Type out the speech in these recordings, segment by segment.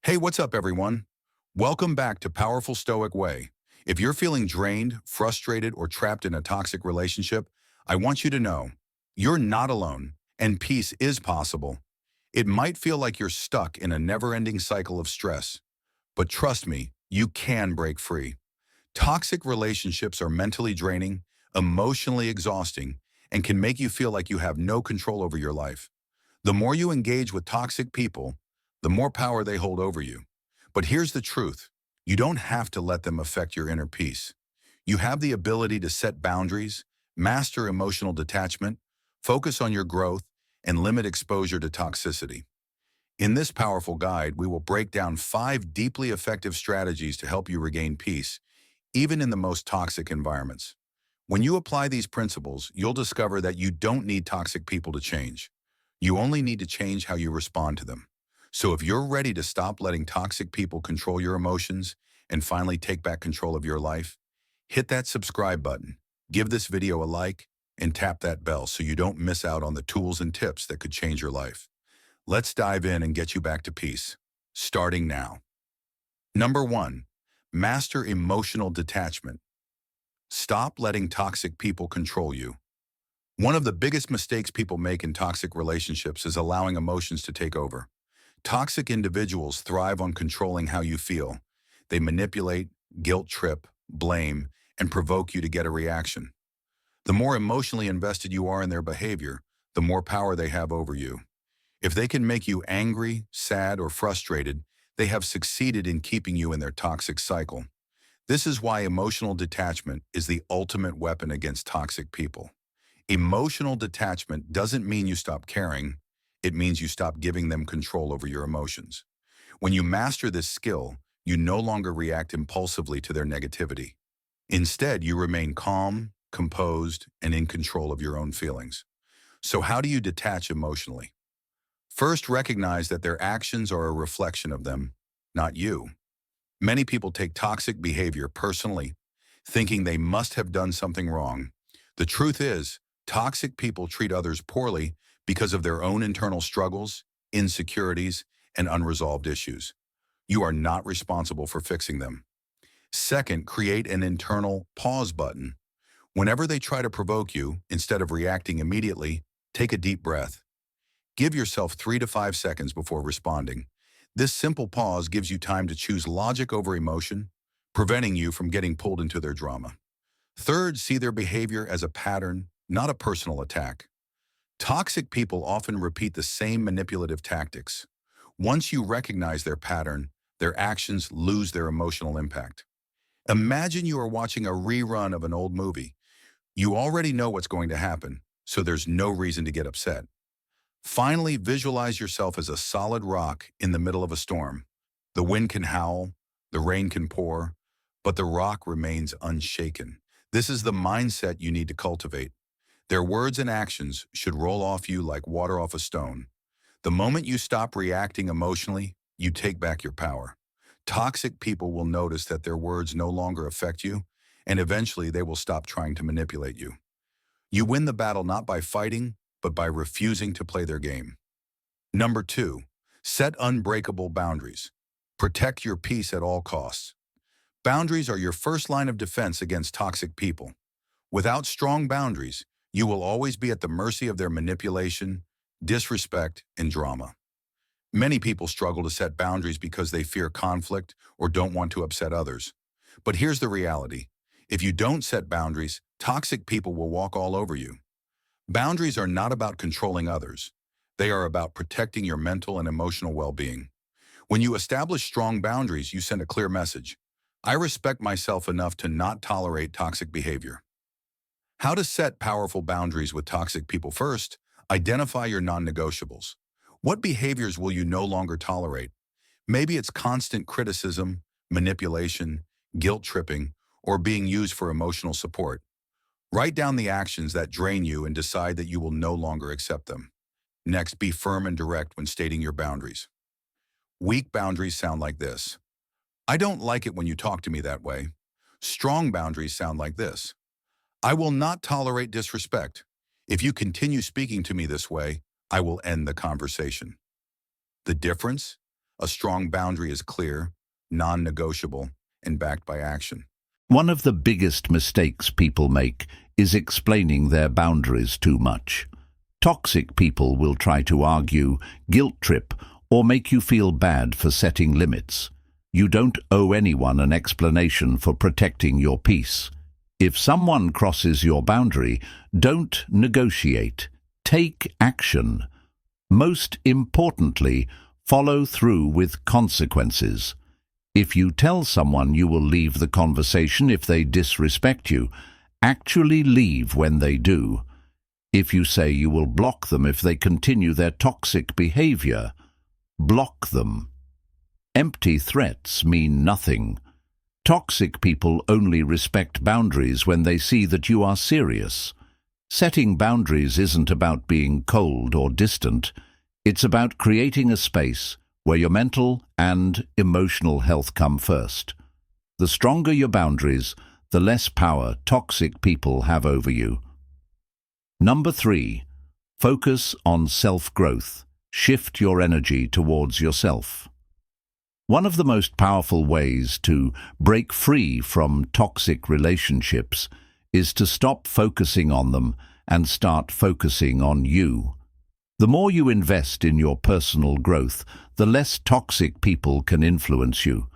Hey, what's up, everyone? Welcome back to Powerful Stoic Way. If you're feeling drained, frustrated, or trapped in a toxic relationship, I want you to know you're not alone, and peace is possible. It might feel like you're stuck in a never-ending cycle of stress, but trust me, you can break free. Toxic relationships are mentally draining, emotionally exhausting, and can make you feel like you have no control over your life. The more you engage with toxic people, the more power they hold over you. But here's the truth. You don't have to let them affect your inner peace. You have the ability to set boundaries, master emotional detachment, focus on your growth, and limit exposure to toxicity. In this powerful guide, we will break down 5 deeply effective strategies to help you regain peace, even in the most toxic environments. When you apply these principles, you'll discover that you don't need toxic people to change. You only need to change how you respond to them. So if you're ready to stop letting toxic people control your emotions and finally take back control of your life, hit that subscribe button, give this video a like, and tap that bell so you don't miss out on the tools and tips that could change your life. Let's dive in and get you back to peace, starting now. Number 1, master emotional detachment. Stop letting toxic people control you. One of the biggest mistakes people make in toxic relationships is allowing emotions to take over. Toxic individuals thrive on controlling how you feel. They manipulate, guilt trip, blame, and provoke you to get a reaction. The more emotionally invested you are in their behavior, the more power they have over you. If they can make you angry, sad, or frustrated, they have succeeded in keeping you in their toxic cycle. This is why emotional detachment is the ultimate weapon against toxic people. Emotional detachment doesn't mean you stop caring. It means you stop giving them control over your emotions. When you master this skill, you no longer react impulsively to their negativity. Instead, you remain calm, composed, and in control of your own feelings. So how do you detach emotionally? First, recognize that their actions are a reflection of them, not you. Many people take toxic behavior personally, thinking they must have done something wrong. The truth is, toxic people treat others poorly because of their own internal struggles, insecurities, and unresolved issues. You are not responsible for fixing them. Second, create an internal pause button. Whenever they try to provoke you, instead of reacting immediately, take a deep breath. Give yourself 3 to 5 seconds before responding. This simple pause gives you time to choose logic over emotion, preventing you from getting pulled into their drama. Third, see their behavior as a pattern, not a personal attack. Toxic people often repeat the same manipulative tactics. Once you recognize their pattern, their actions lose their emotional impact. Imagine you are watching a rerun of an old movie. You already know what's going to happen, so there's no reason to get upset. Finally, visualize yourself as a solid rock in the middle of a storm. The wind can howl, the rain can pour, but the rock remains unshaken. This is the mindset you need to cultivate. Their words and actions should roll off you like water off a stone. The moment you stop reacting emotionally, you take back your power. Toxic people will notice that their words no longer affect you, and eventually they will stop trying to manipulate you. You win the battle not by fighting, but by refusing to play their game. Number 2, set unbreakable boundaries. Protect your peace at all costs. Boundaries are your first line of defense against toxic people. Without strong boundaries, you will always be at the mercy of their manipulation, disrespect, and drama. Many people struggle to set boundaries because they fear conflict or don't want to upset others. But here's the reality. If you don't set boundaries, toxic people will walk all over you. Boundaries are not about controlling others. They are about protecting your mental and emotional well-being. When you establish strong boundaries, you send a clear message. I respect myself enough to not tolerate toxic behavior. How to set powerful boundaries with toxic people? First, identify your non-negotiables. What behaviors will you no longer tolerate? Maybe it's constant criticism, manipulation, guilt tripping, or being used for emotional support. Write down the actions that drain you and decide that you will no longer accept them. Next, be firm and direct when stating your boundaries. Weak boundaries sound like this. I don't like it when you talk to me that way. Strong boundaries sound like this. I will not tolerate disrespect. If you continue speaking to me this way, I will end the conversation. The difference? A strong boundary is clear, non-negotiable, and backed by action. One of the biggest mistakes people make is explaining their boundaries too much. Toxic people will try to argue, guilt trip, or make you feel bad for setting limits. You don't owe anyone an explanation for protecting your peace. If someone crosses your boundary, don't negotiate. Take action. Most importantly, follow through with consequences. If you tell someone you will leave the conversation if they disrespect you, actually leave when they do. If you say you will block them if they continue their toxic behavior, block them. Empty threats mean nothing. Toxic people only respect boundaries when they see that you are serious. Setting boundaries isn't about being cold or distant. It's about creating a space where your mental and emotional health come first. The stronger your boundaries, the less power toxic people have over you. Number 3, focus on self-growth. Shift your energy towards yourself. One of the most powerful ways to break free from toxic relationships is to stop focusing on them and start focusing on you. The more you invest in your personal growth, the less toxic people can influence you.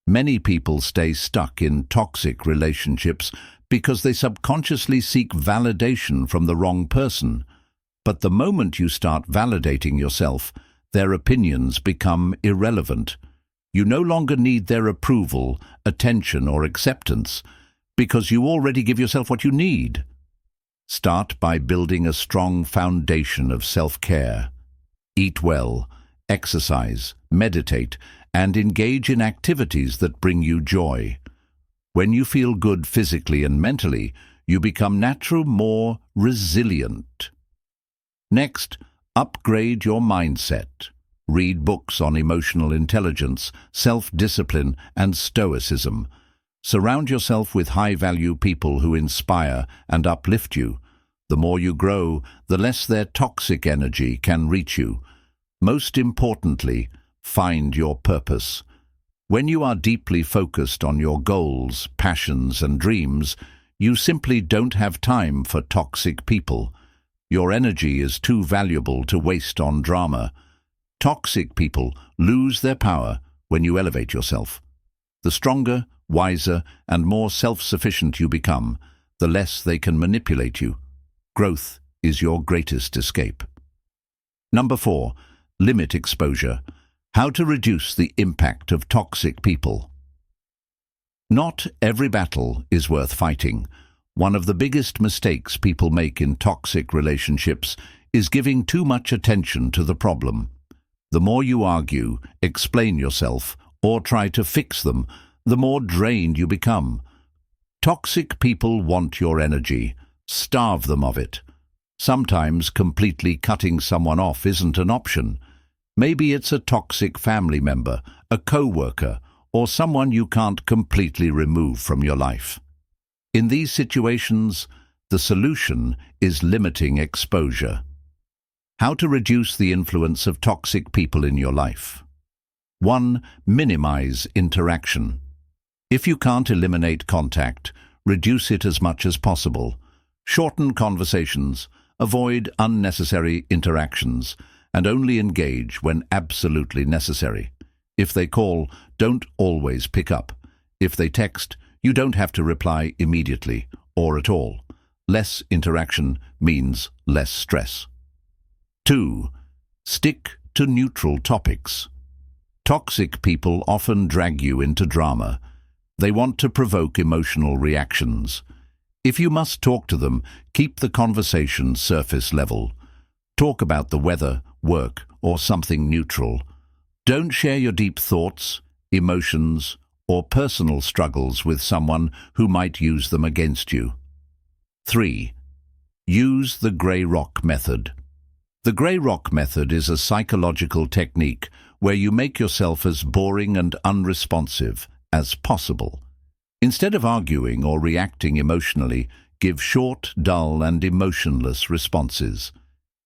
Many people stay stuck in toxic relationships because they subconsciously seek validation from the wrong person. But the moment you start validating yourself, their opinions become irrelevant. You no longer need their approval, attention, or acceptance because you already give yourself what you need. Start by building a strong foundation of self-care. Eat well, exercise, meditate, and engage in activities that bring you joy. When you feel good physically and mentally, you become naturally more resilient. Next, upgrade your mindset. Read books on emotional intelligence, self-discipline, and Stoicism. Surround yourself with high-value people who inspire and uplift you. The more you grow, the less their toxic energy can reach you. Most importantly, find your purpose. When you are deeply focused on your goals, passions, and dreams, you simply don't have time for toxic people. Your energy is too valuable to waste on drama. Toxic people lose their power when you elevate yourself. The stronger, wiser, and more self-sufficient you become, the less they can manipulate you. Growth is your greatest escape. Number 4, limit exposure. How to reduce the impact of toxic people. Not every battle is worth fighting. One of the biggest mistakes people make in toxic relationships is giving too much attention to the problem. The more you argue, explain yourself, or try to fix them, the more drained you become. Toxic people want your energy. Starve them of it. Sometimes completely cutting someone off isn't an option. Maybe it's a toxic family member, a co-worker, or someone you can't completely remove from your life. In these situations, the solution is limiting exposure. How to reduce the influence of toxic people in your life. 1. Minimize interaction. If you can't eliminate contact, reduce it as much as possible. Shorten conversations, avoid unnecessary interactions, and only engage when absolutely necessary. If they call, don't always pick up. If they text, you don't have to reply immediately or at all. Less interaction means less stress. 2. Stick to neutral topics. Toxic people often drag you into drama. They want to provoke emotional reactions. If you must talk to them, keep the conversation surface level. Talk about the weather, work, or something neutral. Don't share your deep thoughts, emotions, or personal struggles with someone who might use them against you. 3. Use the grey rock method. The grey rock method is a psychological technique where you make yourself as boring and unresponsive as possible. Instead of arguing or reacting emotionally, give short, dull, and emotionless responses.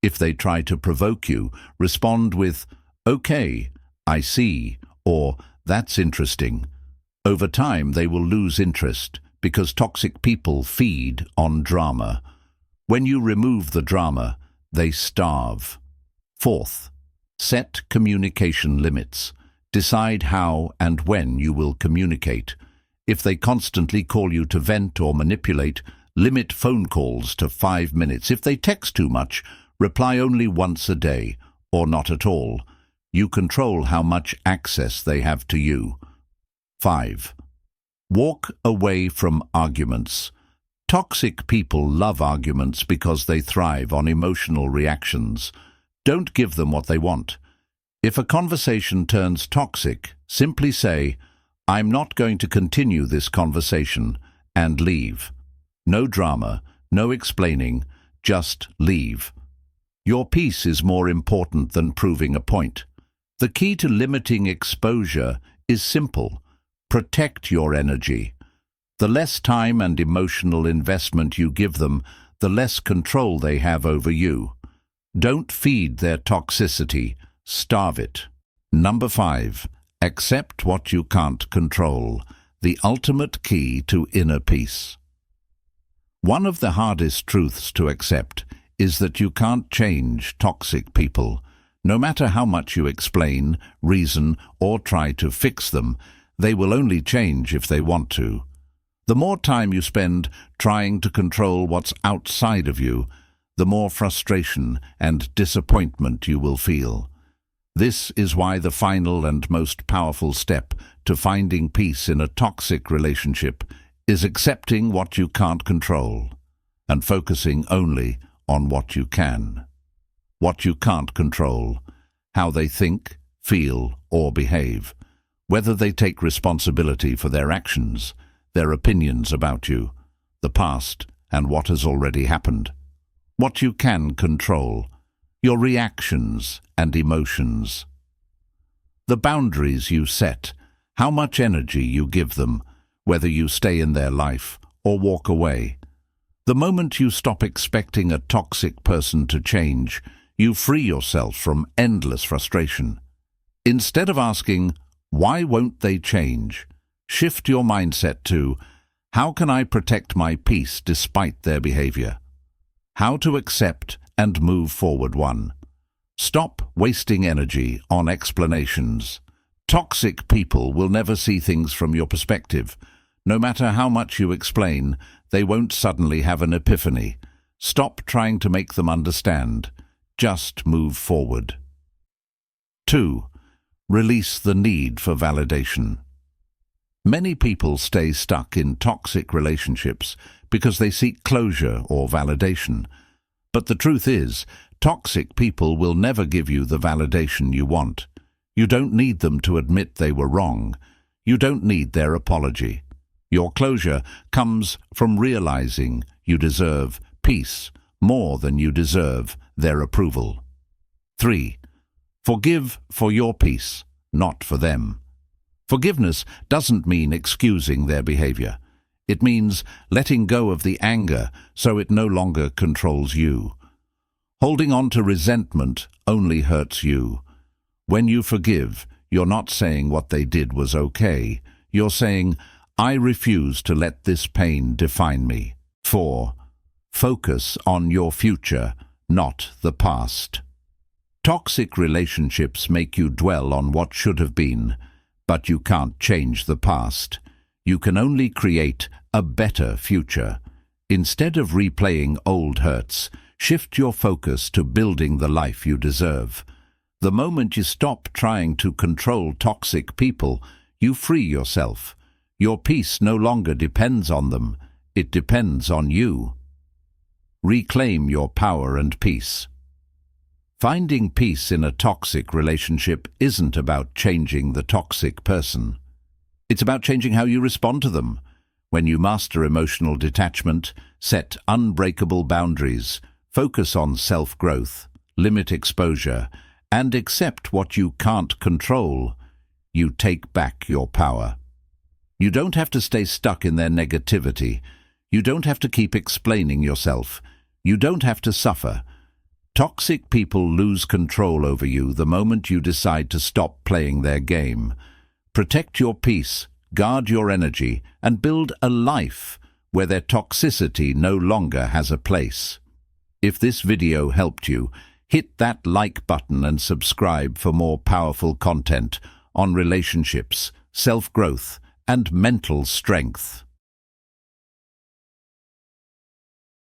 If they try to provoke you, respond with, "Okay, "I see," or "That's interesting." Over time, they will lose interest because toxic people feed on drama. When you remove the drama, they starve. Fourth, set communication limits. Decide how and when you will communicate. If they constantly call you to vent or manipulate, limit phone calls to 5 minutes. If they text too much, reply only once a day, or not at all. You control how much access they have to you. 5. Walk away from arguments. Toxic people love arguments because they thrive on emotional reactions. Don't give them what they want. If a conversation turns toxic, simply say, "I'm not going to continue this conversation," and leave. No drama, no explaining, just leave. Your peace is more important than proving a point. The key to limiting exposure is simple. Protect your energy. The less time and emotional investment you give them, the less control they have over you. Don't feed their toxicity, starve it. Number 5. Accept what you can't control. The ultimate key to inner peace. One of the hardest truths to accept is that you can't change toxic people. No matter how much you explain, reason, or try to fix them, they will only change if they want to. The more time you spend trying to control what's outside of you, the more frustration and disappointment you will feel. This is why the final and most powerful step to finding peace in a toxic relationship is accepting what you can't control and focusing only on what you can. What you can't control: how they think, feel, or behave, whether they take responsibility for their actions, their opinions about you, the past, and what has already happened. What you can control: your reactions and emotions. The boundaries you set, how much energy you give them, whether you stay in their life or walk away. The moment you stop expecting a toxic person to change, you free yourself from endless frustration. Instead of asking, "Why won't they change?" shift your mindset to, "How can I protect my peace despite their behavior?" How to accept and move forward. 1. Stop wasting energy on explanations. Toxic people will never see things from your perspective. No matter how much you explain, they won't suddenly have an epiphany. Stop trying to make them understand. Just move forward. 2. Release the need for validation. Many people stay stuck in toxic relationships because they seek closure or validation. But the truth is, toxic people will never give you the validation you want. You don't need them to admit they were wrong. You don't need their apology. Your closure comes from realizing you deserve peace more than you deserve their approval. 3. Forgive for your peace, not for them. Forgiveness doesn't mean excusing their behavior. It means letting go of the anger so it no longer controls you. Holding on to resentment only hurts you. When you forgive, you're not saying what they did was okay. You're saying, "I refuse to let this pain define me." 4. Focus on your future, not the past. Toxic relationships make you dwell on what should have been, but you can't change the past. You can only create a better future. Instead of replaying old hurts, shift your focus to building the life you deserve. The moment you stop trying to control toxic people, you free yourself. Your peace no longer depends on them, it depends on you. Reclaim your power and peace. Finding peace in a toxic relationship isn't about changing the toxic person. It's about changing how you respond to them. When you master emotional detachment, set unbreakable boundaries, focus on self-growth, limit exposure, and accept what you can't control, you take back your power. You don't have to stay stuck in their negativity. You don't have to keep explaining yourself. You don't have to suffer. Toxic people lose control over you the moment you decide to stop playing their game. Protect your peace, guard your energy, and build a life where their toxicity no longer has a place. If this video helped you, hit that like button and subscribe for more powerful content on relationships, self-growth, and mental strength.